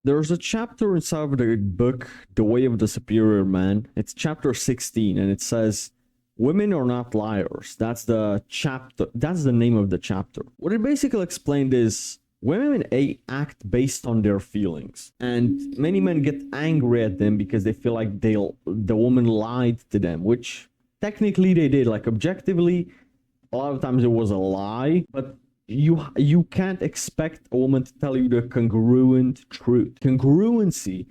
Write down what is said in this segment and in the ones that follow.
There's a chapter inside of the book, The Way of the Superior Man. It's chapter 16, and it says, "Women are not liars." That's the chapter. That's the name of the chapter. What it basically explained is women act based on their feelings, and many men get angry at them because they feel like the woman lied to them, which technically they did. Like objectively, a lot of times it was a lie, but you can't expect a woman to tell you the congruent truth. Congruency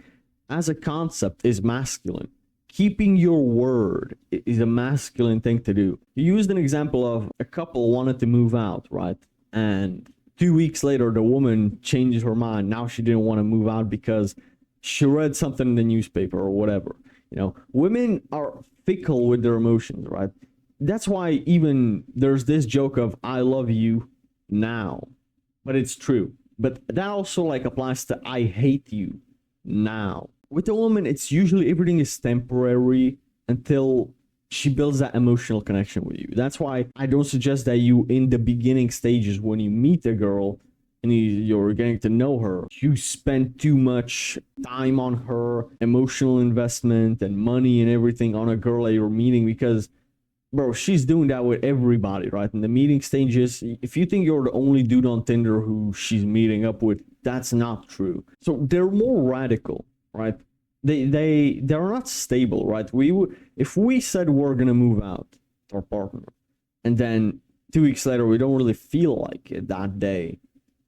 as a concept is masculine. Keeping your word is a masculine thing to do. You used an example of a couple wanted to move out, right? And 2 weeks later, the woman changed her mind. Now she didn't want to move out because she read something in the newspaper or whatever. You know, women are fickle with their emotions, right? That's why even there's this joke of "I love you now," but it's true. But that also like applies to "I hate you now." With a woman, it's usually everything is temporary until she builds that emotional connection with you. That's why I don't suggest that you, in the beginning stages, when you meet a girl and you're getting to know her, you spend too much time on her, emotional investment and money and everything on a girl that you're meeting, because bro, she's doing that with everybody, right? In the meeting stages, if you think you're the only dude on Tinder who she's meeting up with, that's not true. So they're more radical, right? They're not stable, right? If we said we're gonna move out to our partner, and then 2 weeks later we don't really feel like it that day,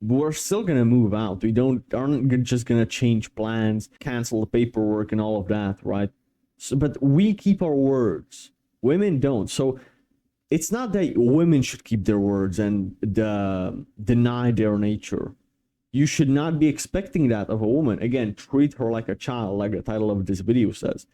we're still gonna move out. We aren't just gonna change plans, cancel the paperwork and all of that, right? So, but we keep our words. Women don't. So it's not that women should keep their words and deny their nature. You should not be expecting that of a woman. Again, treat her like a child, like the title of this video says.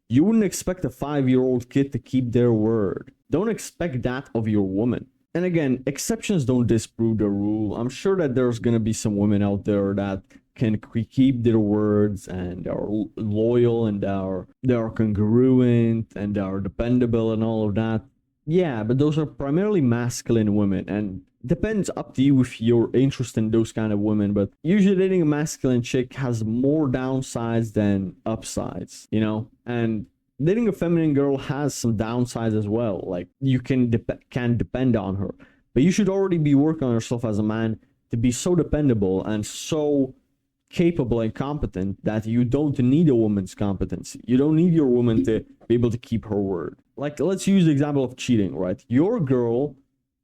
You wouldn't expect a 5-year-old kid to keep their word. Don't expect that of your woman. And again, exceptions don't disprove the rule. I'm sure that there's going to be some women out there that can keep their words and are loyal and they are congruent and are dependable and all of that. Yeah, but those are primarily masculine women, and depends up to you if you're interested in those kind of women. But usually dating a masculine chick has more downsides than upsides, you know? And dating a feminine girl has some downsides as well. Like you can depend on her, but you should already be working on yourself as a man to be so dependable and so capable and competent that you don't need a woman's competency. You don't need your woman to be able to keep her word. Like, let's use the example of cheating, right? Your girl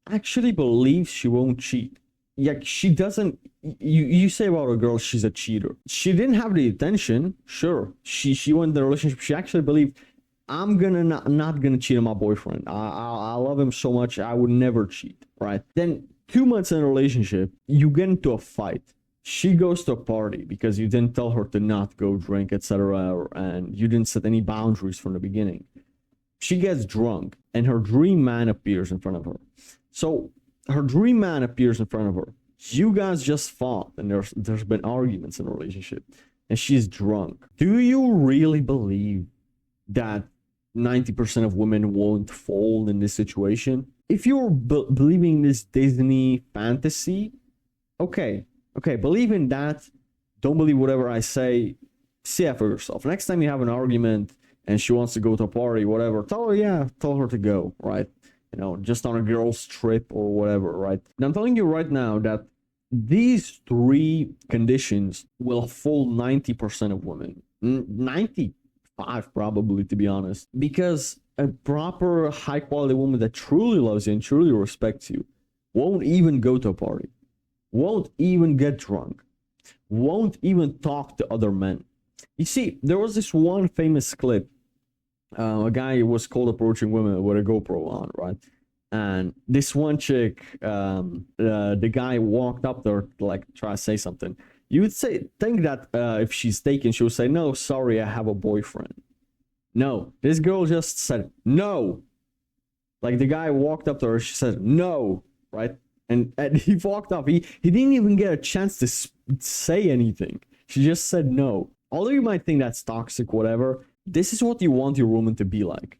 actually believes she won't cheat. Yeah, she doesn't. You say about a girl, she's a cheater. She didn't have the intention. Sure, she went in the relationship. She actually believed, I'm gonna not gonna cheat on my boyfriend. I love him so much, I would never cheat, right? Then 2 months in a relationship, you get into a fight. She goes to a party because you didn't tell her to not go drink, etc., and you didn't set any boundaries from the beginning. She gets drunk, and her dream man appears in front of her. So her dream man appears in front of her. You guys just fought, and there's been arguments in the relationship, and she's drunk. Do you really believe that 90% of women won't fall in this situation? If you're believing this Disney fantasy, okay, believe in that. Don't believe whatever I say. See it for yourself. Next time you have an argument and she wants to go to a party, whatever, tell her to go, right? You know, just on a girl's trip or whatever, right? And I'm telling you right now that these 3 conditions will fool 90% of women. 95 probably, to be honest. Because a proper high quality woman that truly loves you and truly respects you won't even go to a party, won't even get drunk, won't even talk to other men. You see, there was this one famous clip. A guy was called approaching women with a GoPro on, right? And this one chick, the guy walked up there to like try to say something. You would think that if she's taken, she would say, "No, sorry, I have a boyfriend." No, this girl just said no. Like the guy walked up to her, she said no, right? And he walked off. He didn't even get a chance to say anything. She just said no. Although you might think that's toxic, whatever, this is what you want your woman to be like.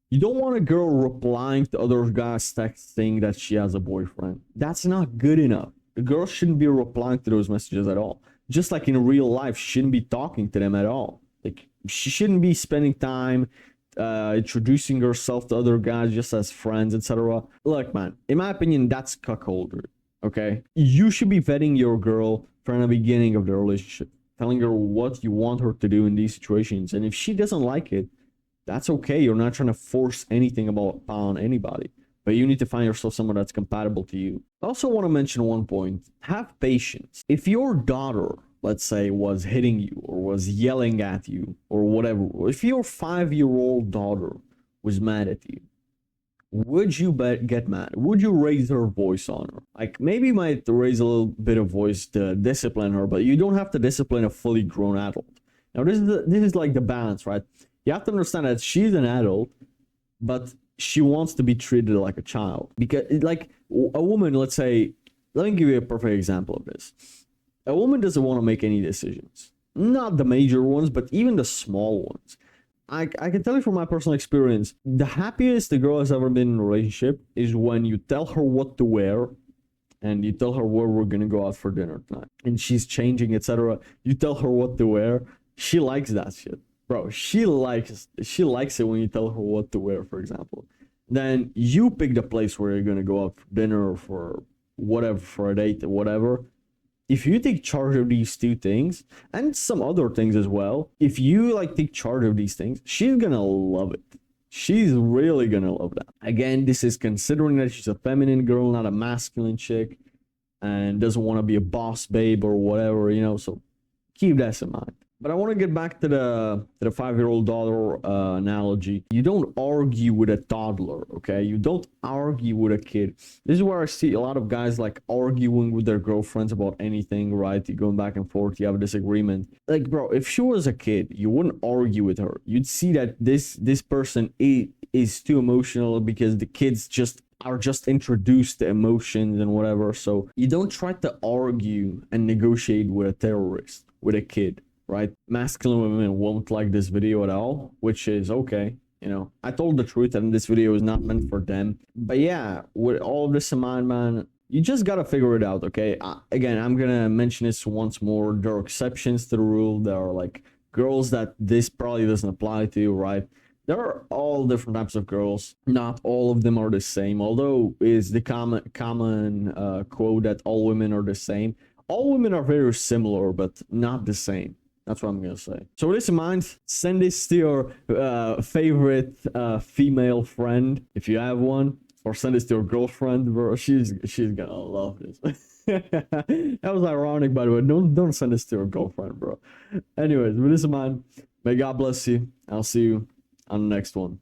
You don't want a girl replying to other guys' texts saying that she has a boyfriend. That's not good enough. The girl shouldn't be replying to those messages at all. just like in real life, she shouldn't be talking to them at all. Like, she shouldn't be spending time introducing herself to other guys just as friends, etc. Look, man, in my opinion, that's cuckoldry. Okay, you should be vetting your girl from the beginning of the relationship, telling her what you want her to do in these situations, and if she doesn't like it, that's okay. You're not trying to force anything upon anybody, but you need to find yourself someone that's compatible to you. I also want to mention one point: have patience. If your daughter, let's say, was hitting you or was yelling at you or whatever, if your 5-year-old daughter was mad at you, would you get mad? Would you raise her voice on her? Like, maybe you might raise a little bit of voice to discipline her, but you don't have to discipline a fully grown adult. Now, this is like the balance, right? You have to understand that she's an adult, but she wants to be treated like a child. Because, like, a woman, let's say, let me give you a perfect example of this. A woman doesn't want to make any decisions. Not the major ones, but even the small ones. I can tell you from my personal experience, the happiest the girl has ever been in a relationship is when you tell her what to wear and you tell her where we're going to go out for dinner tonight. And she's changing, etc. You tell her what to wear. She likes that shit. Bro, she likes it when you tell her what to wear, for example. Then you pick the place where you're going to go out for dinner or for whatever, for a date or whatever. If you take charge of these two things and some other things as well, if you like take charge of these things, she's gonna love it. She's really gonna love that. Again, this is considering that she's a feminine girl, not a masculine chick, and doesn't want to be a boss babe or whatever, you know. So keep that in mind. But I want to get back to the 5-year-old daughter analogy. You don't argue with a toddler, okay? You don't argue with a kid. This is where I see a lot of guys like arguing with their girlfriends about anything, right? You're going back and forth, you have a disagreement. Like, bro, if she was a kid, you wouldn't argue with her. You'd see that this person is too emotional because the kids are just introduced to emotions and whatever. So you don't try to argue and negotiate with a terrorist, with a kid. Right? Masculine women won't like this video at all, which is okay. You know, I told the truth and this video is not meant for them. But yeah, with all this in mind, man, you just gotta figure it out, okay? Again, I'm gonna mention this once more. There are exceptions to the rule. There are like girls that this probably doesn't apply to, right? There are all different types of girls. Not all of them are the same, although is the common quote that all women are the same. All women are very similar, but not the same. That's what I'm gonna say. So with this in mind, send this to your favorite female friend if you have one, or send this to your girlfriend, bro. She's gonna love this. That was ironic, by the way. Don't send this to your girlfriend, bro. Anyways, with this in mind, may God bless you. I'll see you on the next one.